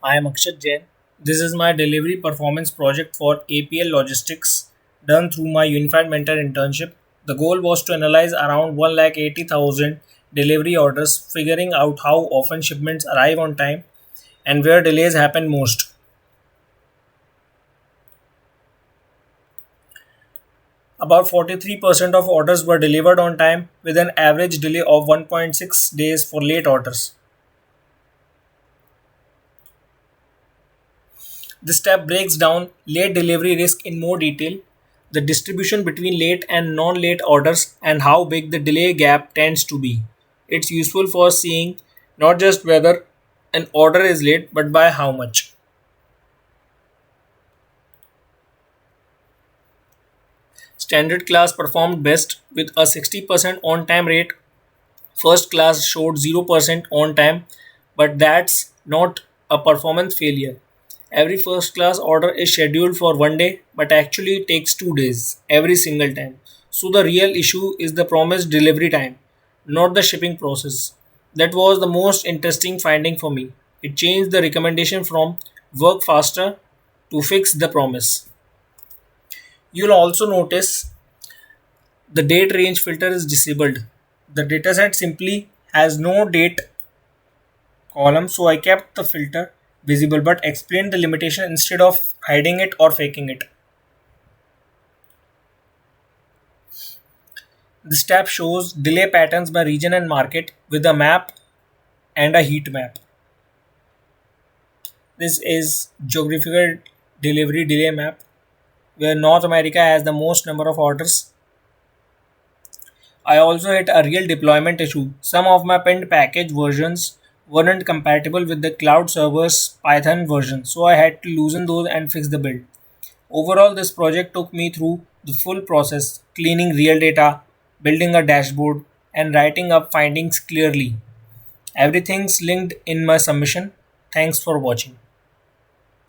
I am Akshat Jain. This is my delivery performance project for APL Logistics done through my Unified Mentor internship. The goal was to analyze around 1,80,000 delivery orders, figuring out how often shipments arrive on time and where delays happen most. About 43% of orders were delivered on time with an average delay of 1.6 days for late orders. This step breaks down late delivery risk in more detail, the distribution between late and non late orders, and how big the delay gap tends to be. It's useful for seeing not just whether an order is late but by how much. Standard class performed best with a 60% on time rate. First class showed 0% on time, but that's not a performance failure. Every first class order is scheduled for one day, but actually takes 2 days every single time. So the real issue is the promised delivery time, not the shipping process. That was the most interesting finding for me. It changed the recommendation from work faster to fix the promise. You'll also notice the date range filter is disabled. The dataset simply has no date column, so I kept the filter visible but explained the limitation instead of hiding it or faking it. This tab shows delay patterns by region and market with a map and a heat map. This is geographical delivery delay map where North America has the most number of orders. I also hit a real deployment issue. Some of my pinned package versions weren't compatible with the cloud server's Python version, so I had to loosen those and fix the build. Overall, this project took me through the full process, cleaning real data, building a dashboard, and writing up findings clearly. Everything's linked in my submission. Thanks for watching.